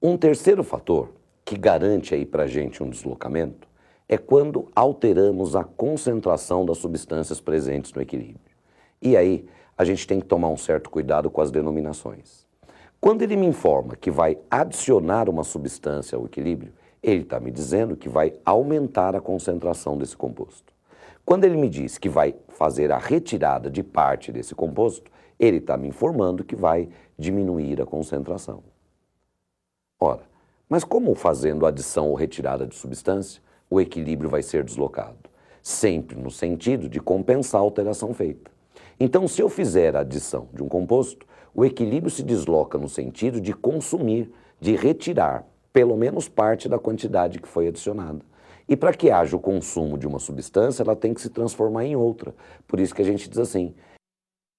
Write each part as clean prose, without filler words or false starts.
Um terceiro fator que garante aí para a gente um deslocamento é quando alteramos a concentração das substâncias presentes no equilíbrio. E aí a gente tem que tomar um certo cuidado com as denominações. Quando ele me informa que vai adicionar uma substância ao equilíbrio, ele está me dizendo que vai aumentar a concentração desse composto. Quando ele me diz que vai fazer a retirada de parte desse composto, ele está me informando que vai diminuir a concentração. Ora, mas como fazendo adição ou retirada de substância, o equilíbrio vai ser deslocado? Sempre no sentido de compensar a alteração feita. Então, se eu fizer a adição de um composto, o equilíbrio se desloca no sentido de consumir, de retirar, pelo menos parte da quantidade que foi adicionada. E para que haja o consumo de uma substância, ela tem que se transformar em outra. Por isso que a gente diz assim,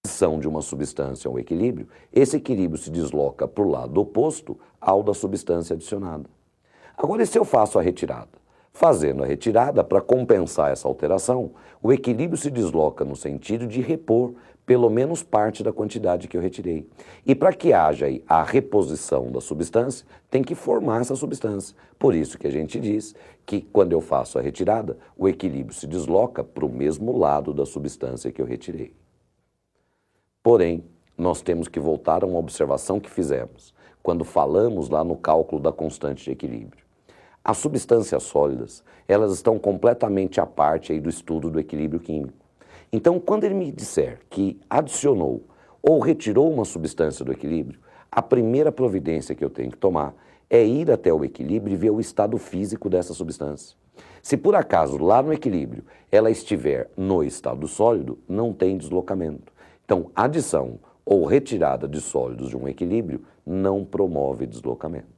adição de uma substância ao equilíbrio, esse equilíbrio se desloca para o lado oposto ao da substância adicionada. Agora, e se eu faço a retirada? Fazendo a retirada, para compensar essa alteração, o equilíbrio se desloca no sentido de repor pelo menos parte da quantidade que eu retirei. E para que haja aí a reposição da substância, tem que formar essa substância. Por isso que a gente diz que quando eu faço a retirada, o equilíbrio se desloca para o mesmo lado da substância que eu retirei. Porém, nós temos que voltar a uma observação que fizemos quando falamos lá no cálculo da constante de equilíbrio. As substâncias sólidas, elas estão completamente à parte aí do estudo do equilíbrio químico. Então, quando ele me disser que adicionou ou retirou uma substância do equilíbrio, a primeira providência que eu tenho que tomar é ir até o equilíbrio e ver o estado físico dessa substância. Se por acaso lá no equilíbrio ela estiver no estado sólido, não tem deslocamento. Então, adição ou retirada de sólidos de um equilíbrio não promove deslocamento.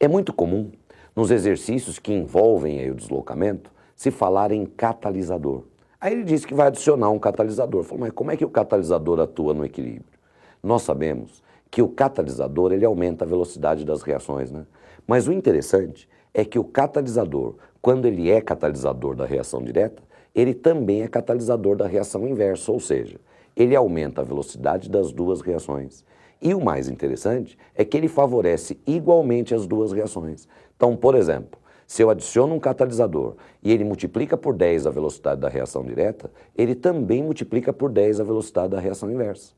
É muito comum, nos exercícios que envolvem aí o deslocamento, se falar em catalisador. Aí ele diz que vai adicionar um catalisador. Fala, mas como é que o catalisador atua no equilíbrio? Nós sabemos que o catalisador ele aumenta a velocidade das reações, né? Mas o interessante é que o catalisador, quando ele é catalisador da reação direta, ele também é catalisador da reação inversa, ou seja, ele aumenta a velocidade das duas reações. E o mais interessante é que ele favorece igualmente as duas reações. Então, por exemplo, se eu adiciono um catalisador e ele multiplica por 10 a velocidade da reação direta, ele também multiplica por 10 a velocidade da reação inversa.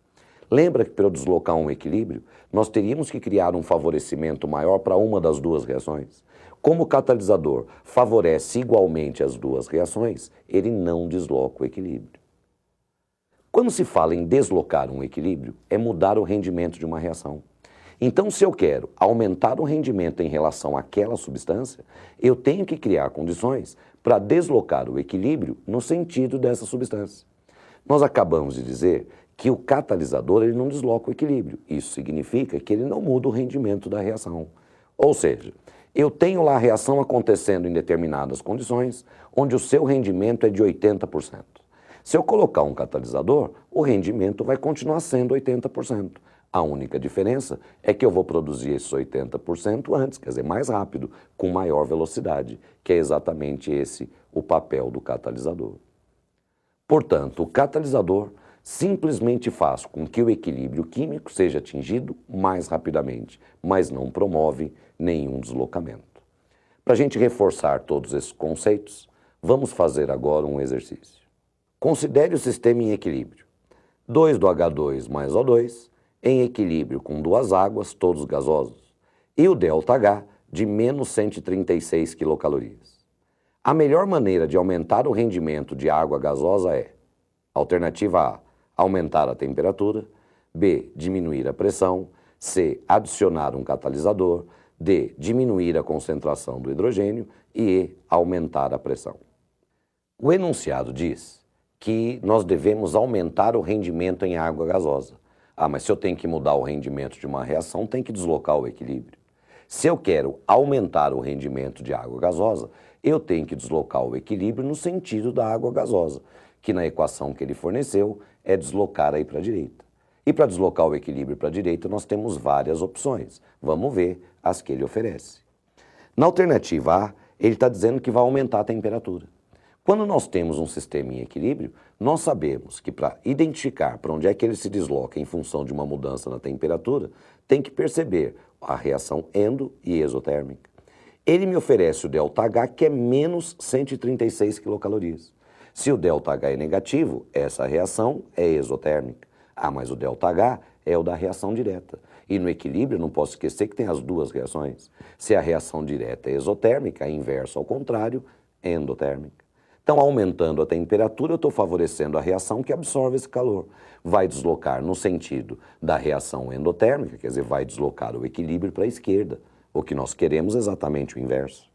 Lembra que para eu deslocar um equilíbrio, nós teríamos que criar um favorecimento maior para uma das duas reações. Como o catalisador favorece igualmente as duas reações, ele não desloca o equilíbrio. Quando se fala em deslocar um equilíbrio, é mudar o rendimento de uma reação. Então, se eu quero aumentar o rendimento em relação àquela substância, eu tenho que criar condições para deslocar o equilíbrio no sentido dessa substância. Nós acabamos de dizer que o catalisador ele não desloca o equilíbrio. Isso significa que ele não muda o rendimento da reação. Ou seja, eu tenho lá a reação acontecendo em determinadas condições, onde o seu rendimento é de 80%. Se eu colocar um catalisador, o rendimento vai continuar sendo 80%. A única diferença é que eu vou produzir esses 80% antes, quer dizer, mais rápido, com maior velocidade, que é exatamente esse o papel do catalisador. Portanto, o catalisador simplesmente faz com que o equilíbrio químico seja atingido mais rapidamente, mas não promove nenhum deslocamento. Para a gente reforçar todos esses conceitos, vamos fazer agora um exercício. Considere o sistema em equilíbrio. 2 do H2 mais O2 em equilíbrio com duas águas, todos gasosos, e o ΔH de menos 136 quilocalorias. A melhor maneira de aumentar o rendimento de água gasosa é: alternativa A, aumentar a temperatura, B, diminuir a pressão, C, adicionar um catalisador, D, diminuir a concentração do hidrogênio e E, aumentar a pressão. O enunciado diz que nós devemos aumentar o rendimento em água gasosa. Ah, mas se eu tenho que mudar o rendimento de uma reação, tem que deslocar o equilíbrio. Se eu quero aumentar o rendimento de água gasosa, eu tenho que deslocar o equilíbrio no sentido da água gasosa, que na equação que ele forneceu é deslocar aí para a direita. E para deslocar o equilíbrio para a direita, nós temos várias opções. Vamos ver as que ele oferece. Na alternativa A, ele está dizendo que vai aumentar a temperatura. Quando nós temos um sistema em equilíbrio, nós sabemos que para identificar para onde é que ele se desloca em função de uma mudança na temperatura, tem que perceber a reação endo e exotérmica. Ele me oferece o ΔH, que é menos 136 quilocalorias. Se o ΔH é negativo, essa reação é exotérmica. Ah, mas o ΔH é o da reação direta. E no equilíbrio, não posso esquecer que tem as duas reações. Se a reação direta é exotérmica, a inversa, ao contrário, endotérmica. Então, aumentando a temperatura, eu estou favorecendo a reação que absorve esse calor. Vai deslocar no sentido da reação endotérmica, quer dizer, vai deslocar o equilíbrio para a esquerda. O que nós queremos é exatamente o inverso.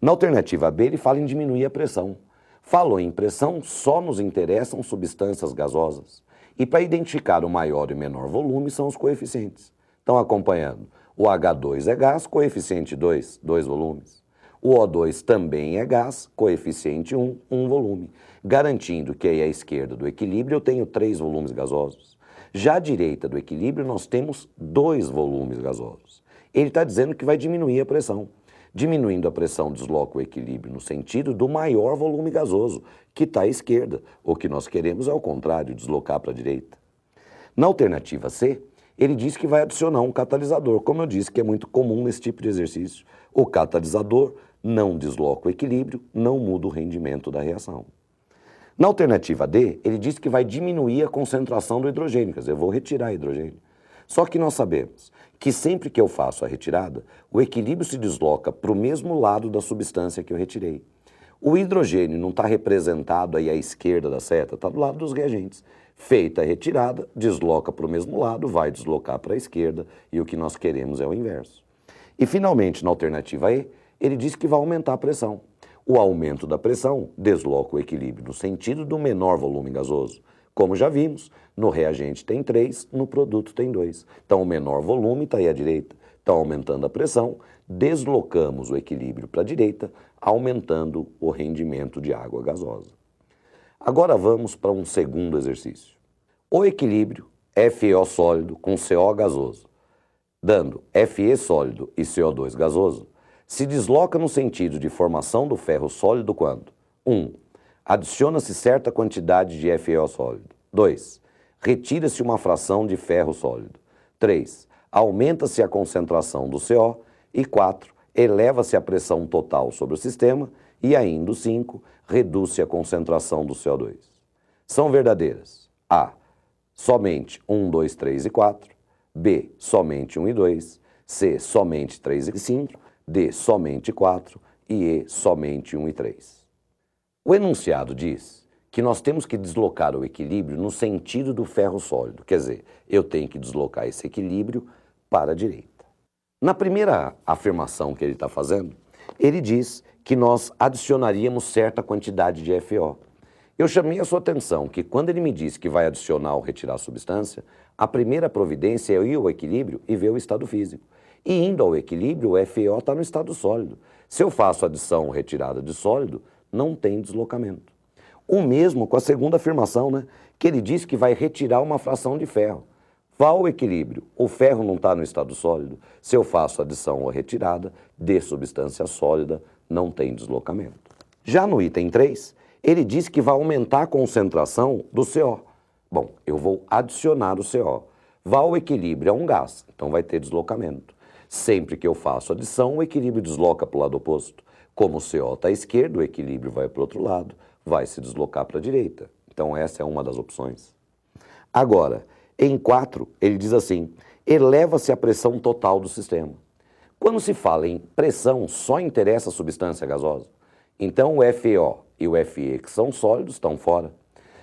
Na alternativa B, ele fala em diminuir a pressão. Falou em pressão, só nos interessam substâncias gasosas. E para identificar o maior e menor volume são os coeficientes. Estão acompanhando? O H2 é gás, coeficiente 2, 2 volumes. O O2 também é gás, coeficiente 1, 1 volume. Garantindo que aí à esquerda do equilíbrio eu tenho 3 volumes gasosos. Já à direita do equilíbrio nós temos 2 volumes gasosos. Ele está dizendo que vai diminuir a pressão. Diminuindo a pressão, desloca o equilíbrio no sentido do maior volume gasoso, que está à esquerda. O que nós queremos é o contrário, deslocar para a direita. Na alternativa C, ele diz que vai adicionar um catalisador, como eu disse, que é muito comum nesse tipo de exercício. O catalisador não desloca o equilíbrio, não muda o rendimento da reação. Na alternativa D, ele diz que vai diminuir a concentração do hidrogênio, quer dizer, eu vou retirar hidrogênio. Só que nós sabemos que sempre que eu faço a retirada, o equilíbrio se desloca para o mesmo lado da substância que eu retirei. O hidrogênio não está representado aí à esquerda da seta, está do lado dos reagentes. Feita a retirada, desloca para o mesmo lado, vai deslocar para a esquerda e o que nós queremos é o inverso. E finalmente, na alternativa E, ele diz que vai aumentar a pressão. O aumento da pressão desloca o equilíbrio no sentido do menor volume gasoso. Como já vimos, no reagente tem 3, no produto tem 2. Então o menor volume está aí à direita. Então aumentando a pressão, deslocamos o equilíbrio para a direita, aumentando o rendimento de água gasosa. Agora vamos para um segundo exercício. O equilíbrio FeO sólido com CO gasoso, dando Fe sólido e CO2 gasoso, se desloca no sentido de formação do ferro sólido quando 1. Adiciona-se certa quantidade de FeO sólido. 2. Retira-se uma fração de ferro sólido. 3. Aumenta-se a concentração do CO. E 4. Eleva-se a pressão total sobre o sistema. E ainda o 5. Reduz-se a concentração do CO2. São verdadeiras. A. Somente 1, 2, 3 e 4. B. Somente 1 e 2. C. Somente 3 e 5. D. Somente 4. E E. Somente 1 e 3. O enunciado diz que nós temos que deslocar o equilíbrio no sentido do ferro sólido, quer dizer, eu tenho que deslocar esse equilíbrio para a direita. Na primeira afirmação que ele está fazendo, ele diz que nós adicionaríamos certa quantidade de FeO. Eu chamei a sua atenção que quando ele me diz que vai adicionar ou retirar a substância, a primeira providência é ir ao equilíbrio e ver o estado físico. E indo ao equilíbrio, o FeO está no estado sólido. Se eu faço adição ou retirada de sólido, não tem deslocamento. O mesmo com a segunda afirmação, que ele diz que vai retirar uma fração de ferro. Vá ao equilíbrio, o ferro não está no estado sólido. Se eu faço adição ou retirada de substância sólida, não tem deslocamento. Já no item 3, ele diz que vai aumentar a concentração do CO. Bom, eu vou adicionar o CO. Vá ao equilíbrio, é um gás, então vai ter deslocamento. Sempre que eu faço adição, o equilíbrio desloca para o lado oposto. Como o CO está à esquerda, o equilíbrio vai para o outro lado, vai se deslocar para a direita. Então essa é uma das opções. Agora, em 4, ele diz assim, eleva-se a pressão total do sistema. Quando se fala em pressão, só interessa a substância gasosa. Então o FeO e o Fe, que são sólidos, estão fora.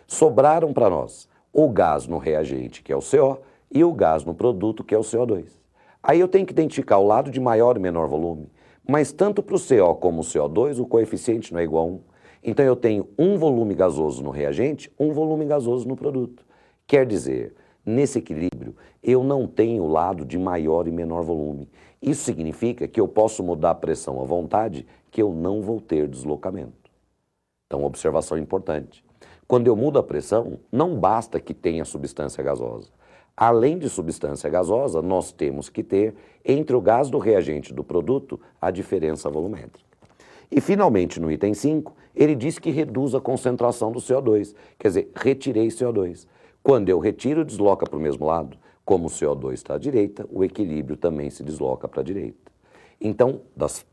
Sobraram para nós o gás no reagente, que é o CO, e o gás no produto, que é o CO2. Aí eu tenho que identificar o lado de maior e menor volume. Mas tanto para o CO como o CO2, o coeficiente não é igual a 1. Então eu tenho um volume gasoso no reagente, um volume gasoso no produto. Quer dizer, nesse equilíbrio, eu não tenho o lado de maior e menor volume. Isso significa que eu posso mudar a pressão à vontade, que eu não vou ter deslocamento. Então, observação importante. Quando eu mudo a pressão, não basta que tenha substância gasosa. Além de substância gasosa, nós temos que ter, entre o gás do reagente e do produto, a diferença volumétrica. E, finalmente, no item 5, ele diz que reduz a concentração do CO2, quer dizer, retirei CO2. Quando eu retiro, desloca para o mesmo lado. Como o CO2 está à direita, o equilíbrio também se desloca para a direita. Então, das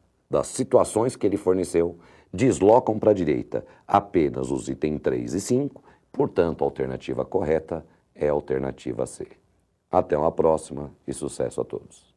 situações que ele forneceu, deslocam para a direita apenas os itens 3 e 5, portanto, a alternativa correta é a alternativa C. Até uma próxima e sucesso a todos.